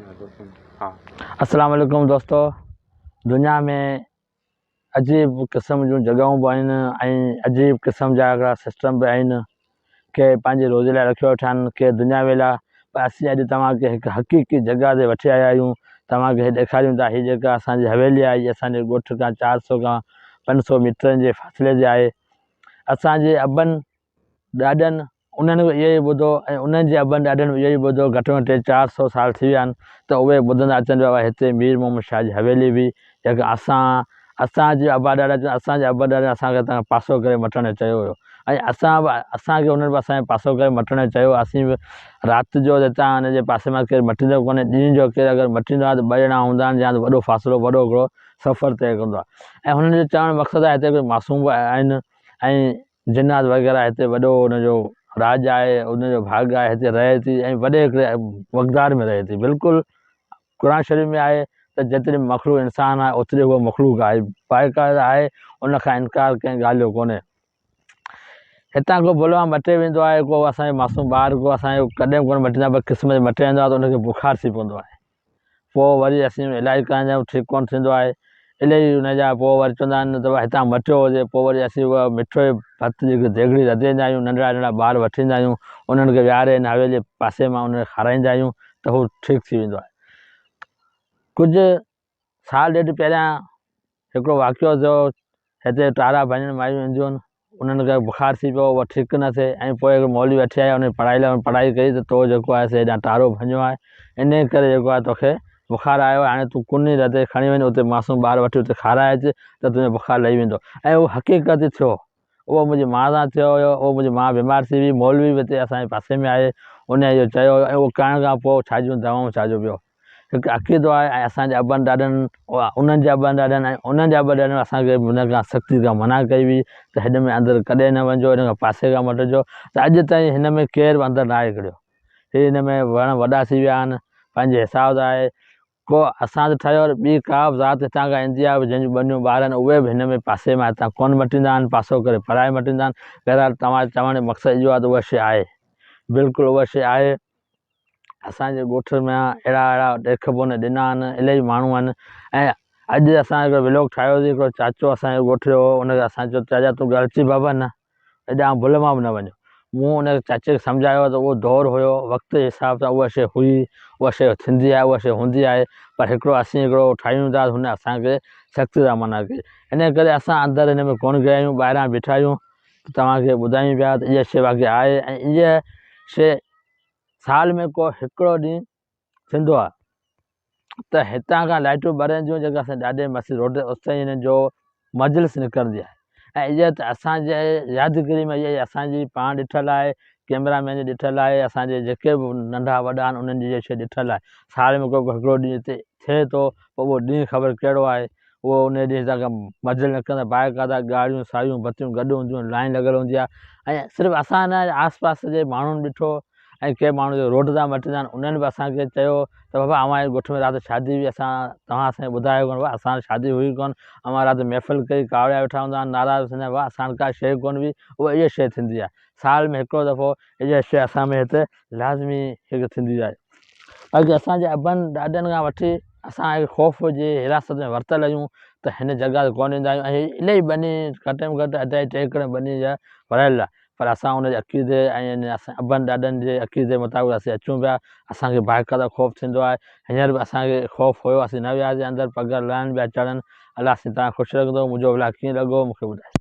हाँ। अस्सलाम वालेकुम दोस्तों। दुनिया में अजीब क़िस्म जूं जॻहियूं बि आहिनि ऐं अजीब क़िस्म जा हिकिड़ा सिस्टम बि आहिनि के पंहिंजे रोज़ लाइ रखियो वेठा आहिनि के दुनियावी लाइ। पर असीं अॼु तव्हांखे हिकु हक़ीक़ी जॻह ते वठी आया आहियूं। तव्हांखे ॾेखारियूं था हीअ जेका असांजी हवेली आहे हीअ असांजे ॻोठ खां 400 खां 500 मीटरनि जे फ़ासिले ते आहे। असांजे अबनि ॾाॾनि उन्हनि बि इहो ई ॿुधो ऐं उन्हनि जे अबनि ॾाॾनि बि इहो ई ॿुधो। घटि में घटि 400 साल थी विया आहिनि त उहे ॿुधंदा अचनि पिया हिते मीर मोहम्मद शाह जी हवेली हुई जेका असांजे अबा ॾाॾा असांजे अबा ॾाॾा असांखे हितां पासो करे मटण जो चयो हुयो ऐं असांखे उन्हनि बि असांजे पासो करे मटण जो चयो। असीं बि राति जो हितां हिनजे पासे मां केरु मटींदो कोन्हे, ॾींहं जो केरु अगरि मटींदो आहे त ॿ ॼणा हूंदा आहिनि या त वॾो फ़ासिलो वॾो हिकिड़ो सफ़र तइ कंदो आहे। ऐं हुननि जो चवण जो मक़सदु आहे हिते कोई मासूम बि आहिनि ऐं जिन्नात वग़ैरह हिते वॾो हुनजो राज आहे, उनजो भाॻ आहे, हिते रहे थी ऐं वॾे हिकिड़े मक़दार में रहे थी। बिल्कुलु क़ुर शरीफ़ में आहे त जेतिरी मख़लूक इंसान आहे ओतिरी उहा मख़लूक आहे, बाक़ाइदा आहे, उनखां इनकार कंहिं ॻाल्हि जो कोन्हे। हितां को भुल मां मटे वेंदो आहे, को असांजो मासूम ॿारु को असांजो कॾहिं कोन मटींदो आहे, पर क़िस्मत मटे वेंदो आहे त उनखे बुख़ारु थी पवंदो आहे। पोइ वरी असीं इलाजु कराईंदा आहियूं, ठीकु कोन थींदो आहे। इलाही हुनजा पोइ वरी चवंदा आहिनि त हितां मटियो हुजे, पोइ वरी असीं उहा मिठो भत जी देगिड़ी रधंदा आहियूं, नंढड़ा नंढड़ा ॿार वठी ईंदा आहियूं, उन्हनि खे विहारे हिन हवेली जे पासे मां उनखे खाराईंदा आहियूं त हू ठीकु थी वेंदो आहे। कुझु साल ॾेढ पहिरियां हिकिड़ो वाक़ियो थियो, हिते टारा भञण मायूं ईंदियूं आहिनि, उन्हनि खे बुख़ारु थी पियो, उहा ठीकु न थिए ऐं पोइ हिकु मौलवी वठी आया, उन पढ़ाई कई त तो जेको आहे से हेॾां टारो भञियो आहे, इन करे जेको आहे तोखे बुख़ारु आयो आहे, हाणे तूं कुनी रधे खणी वञ उते मासूम ॿारु वठी उते खाराए अचु त तुंहिंजो बुख़ारु लही वेंदो। ऐं उहो हक़ीक़त थियो, उहो मुंहिंजी माउ सां थियो हुयो। उहो मुंहिंजी माउ बीमार थी हुई, मौलवी बि हिते असांजे पासे में आहे, उन इहो चयो ऐं उहो करण खां पोइ छा जूं दवाऊं छा जो पियो हिकु अक़ीदो आहे। ऐं असांजे अबनि ॾाॾनि उन्हनि जे अबनि ॾाॾनि ऐं उन्हनि जे अबनि ॾाॾनि असांखे हुन खां सख़्ती खां मना कई हुई त हिन में अंदरि कॾहिं न वञिजो, हिन खां पासे खां मटिजो। त अॼु ताईं हिन में केरु बि अंदरि न आहे हिकिड़ो, हीअ हिन में वण वॾा थी विया आहिनि, पंहिंजे हिसाब सां आहे। को असां त ठहियो ॿी का बि ज़ात हितां खां ईंदी आहे जंहिंजूं ॿनियूं ॿार आहिनि उहे बि हिन में पासे में हितां कोन मटींदा आहिनि, पासो करे पराए मटींदा आहिनि। बहरहाल तव्हां चवण जो मक़सदु इहो आहे त उहा शइ आहे, बिल्कुलु उहा शइ आहे। असांजे ॻोठ में अहिड़ा अहिड़ा ॾेख बोन ॾिना आहिनि, इलाही माण्हू आहिनि। ऐं अॼु असां हिकिड़ो व्लॉग ठाहियोसीं, हिकिड़ो चाचो असांजे ॻोठ जो, उनखे असां चयो चाचा तूं ॻाल्हि बाबा न हेॾां भुल मां बि न वञो। मूं उन चाचे खे सम्झायो त उहो दौरु हुयो, वक़्त जे हिसाब सां उहा शइ हुई, उहा शइ थींदी आहे, उहा शइ हूंदी आहे। पर हिकिड़ो असीं हिकिड़ो ठाहियूं था, हुन असांखे सख़्ती सां मना कई। इन करे असां अंदरि हिन में कोन गया आहियूं, ॿाहिरां बीठा आहियूं, तव्हांखे ॿुधायूं पिया त इहा शइ वाक़ई आहे। ऐं इहा शइ साल में को हिकिड़ो ॾींहुं थींदो आहे त हितां खां लाइटूं ॿरंदियूं जेका असां ॾाढे मथे रोड उते हिन जो मजलिस निकिरंदी आहे। ऐं इहा त असांजे यादगिरी में इहा असांजी पाण ॾिठल आहे, कैमरामैन ॾिठल आहे, असांजे जेके बि नंढा वॾा आहिनि उन्हनि जी इहा शइ ॾिठल आहे। साल में को हिकिड़ो ॾींहुं हिते थिए थो, पोइ उहो ॾींहुं ख़बर कहिड़ो आहे, उहो उन ॾींहुं हितां मजलिस निकिरंदा, बाक़ाइदा ॻाड़ियूं सायूं बतियूं गॾु हूंदियूं, लाइन लॻल हूंदी आहे। ऐं सिर्फ़ु असां न आस पास जे माण्हुनि ॾिठो ऐं कंहिं माण्हू जो रोड था मटींदा आहिनि, उन्हनि बि असांखे चयो त बाबा अव्हांजे ॻोठ में राति शादी हुई, तव्हां असांखे ॿुधायो कोन, असां शादी हुई कोन, अव्हां राति महफ़िल कई, कावड़िया वेठा हूंदा आहिनि, नाराज़ थींदा आहिनि, असां का शइ कोन हुई। उहा इहा शइ थींदी आहे, साल में हिकिड़ो दफ़ो इहा शइ असां में हिते लाज़मी हिकु थींदी आहे। बाक़ी असांजे अबनि ॾाॾनि खां वठी असां ख़ौफ़ जे हिरासत में वरितल आहियूं त हिन जॻह ते कोन ईंदा आहियूं। ऐं इलाही ॿनी घटि में घटि अढाई टे एकड़ ॿनी जा भरियल आहे, पर असां उनजे अक़ीदे ऐं असां अबनि ॾाॾनि जे अक़ीदे मुताबिक़ असीं अचूं पिया। असांखे बाक़ाइदा ख़ौफ़ थींदो आहे, हींअर बि असांखे ख़ौफ़ हुयो, असीं न वियासीं अंदरि, पग लहनि पिया चढ़नि। अलाह साईं तव्हां ख़ुशि रखंदो। मुंहिंजो व्लॉग कीअं लॻो मूंखे ॿुधायो।